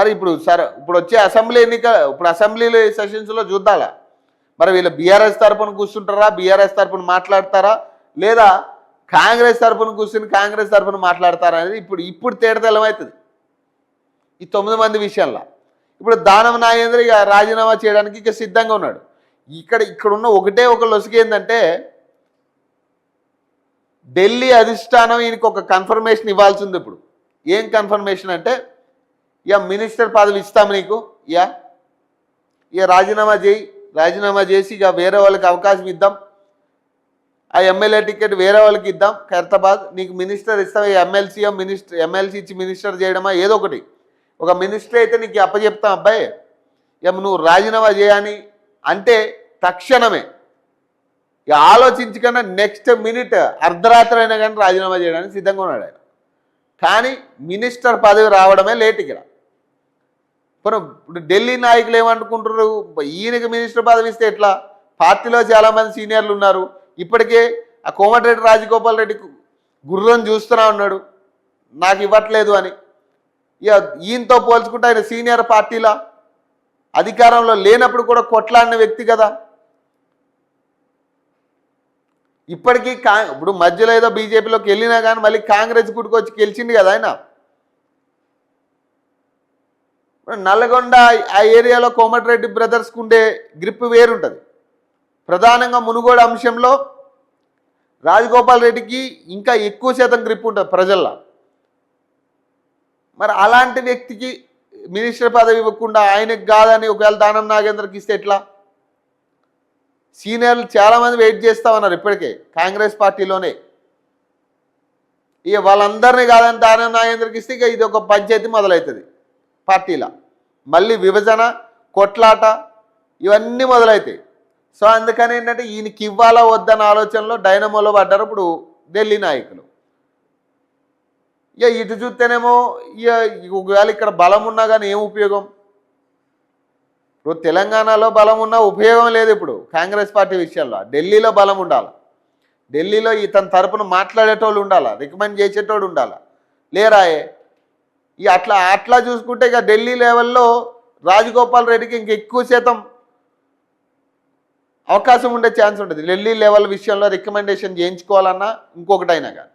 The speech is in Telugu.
మరి ఇప్పుడు సరే ఇప్పుడు వచ్చే అసెంబ్లీ ఇప్పుడు అసెంబ్లీ సెషన్స్లో చూద్దాలా మరి వీళ్ళు బీఆర్ఎస్ తరపున కూర్చుంటారా, బీఆర్ఎస్ తరపున మాట్లాడతారా, లేదా కాంగ్రెస్ తరపున కూర్చుని కాంగ్రెస్ తరపున మాట్లాడతారా అనేది ఇప్పుడు తేడతెల్లమవుతుంది ఈ 9 మంది విషయంలో. ఇప్పుడు దానం నాగేంద్ర ఇక రాజీనామా చేయడానికి ఇక సిద్ధంగా ఉన్నాడు. ఇక్కడ ఉన్న ఒకటే ఒక లొసుగు ఏంటంటే ఢిల్లీ అధిష్టానం ఈయనకి ఒక కన్ఫర్మేషన్ ఇవ్వాల్సి ఉంది. ఇప్పుడు ఏం కన్ఫర్మేషన్ అంటే ఇక మినిస్టర్ పదవి ఇస్తాము నీకు, ఇక రాజీనామా చేసి ఇక వేరే వాళ్ళకి అవకాశం ఇద్దాం, ఆ ఎమ్మెల్యే టికెట్ వేరే వాళ్ళకి ఇద్దాం, ఖైరతాబాద్ నీకు మినిస్టర్ ఇస్తాం, ఎమ్మెల్సీ ఇచ్చి మినిస్టర్ చేయడమా ఏదో ఒకటి, ఒక మినిస్టర్ అయితే నీకు అప్పచెప్తాం అబ్బాయి, ఇక నువ్వు రాజీనామా చేయని అంటే తక్షణమే ఇక ఆలోచించకుండా నెక్స్ట్ మినిట్ అర్ధరాత్రి అయినా కానీ రాజీనామా చేయడానికి సిద్ధంగా ఉన్నాడు ఆయన. కానీ మినిస్టర్ పదవి రావడమే లేట్. ఇప్పుడు ఢిల్లీ నాయకులు ఏమనుకుంటారు, ఈయనకి మినిస్టర్ పదవి ఇస్తే ఎట్లా, పార్టీలో చాలామంది సీనియర్లు ఉన్నారు, ఇప్పటికే ఆ కోమటిరెడ్డి రాజగోపాల్ రెడ్డి గుర్రం చూస్తూనే ఉన్నాడు నాకు ఇవ్వట్లేదు అని. ఇక ఈయనతో పోల్చుకుంటే ఆయన సీనియర్ పార్టీలా అధికారంలో లేనప్పుడు కూడా కొట్లాడిన వ్యక్తి కదా. ఇప్పటికీ ఇప్పుడు మధ్యలో ఏదో బీజేపీలోకి వెళ్ళినా కానీ మళ్ళీ కాంగ్రెస్ గుడికి వచ్చి గెలిచింది కదా ఆయన. నల్లగొండ ఆ ఏరియాలో కోమటిరెడ్డి బ్రదర్స్కి ఉండే గ్రిప్ వేరుంటుంది. ప్రధానంగా మునుగోడు అంశంలో రాజగోపాల్ రెడ్డికి ఇంకా ఎక్కువ శాతం గ్రిప్ ఉంటుంది ప్రజల్లో. మరి అలాంటి వ్యక్తికి మినిస్టర్ పదవి ఇవ్వకుండా ఆయనకు కాదని ఒకవేళ దానం నాగేంద్రకి ఇస్తే ఎట్లా? సీనియర్లు చాలామంది వెయిట్ చేస్తా ఉన్నారు ఇప్పటికే కాంగ్రెస్ పార్టీలోనే. ఇక వాళ్ళందరినీ కాదని దానం నాగేంద్రకి ఇస్తే ఇక ఇది ఒక పంచాయతీ మొదలవుతుంది పార్టీలో. మళ్ళీ విభజన, కొట్లాట ఇవన్నీ మొదలవుతాయి. సో అందుకని ఏంటంటే ఈయనకి ఇవ్వాలా వద్దన్న ఆలోచనలో డైనమోలో పడ్డారు ఇప్పుడు ఢిల్లీ నాయకులు. ఇక ఇటు చూస్తేనేమో ఇక ఒకవేళ ఇక్కడ బలం ఉన్నా కానీ ఏం ఉపయోగం? ఇప్పుడు తెలంగాణలో బలం ఉన్నా ఉపయోగం లేదు. ఇప్పుడు కాంగ్రెస్ పార్టీ విషయంలో ఢిల్లీలో బలం ఉండాలి. ఢిల్లీలో ఇతని తరపున మాట్లాడేటోళ్ళు ఉండాలా, రికమెండ్ చేసేటోడు ఉండాలా, లేరాయే. ఇక అట్లా చూసుకుంటే ఇక ఢిల్లీ లెవెల్లో రాజగోపాల్ రెడ్డికి ఇంక ఎక్కువ శాతం అవకాశం ఉండే ఛాన్స్ ఉంటుంది. ఢిల్లీ లెవెల్ విషయంలో రికమెండేషన్ చేయించుకోవాలన్నా ఇంకొకటైనా కానీ.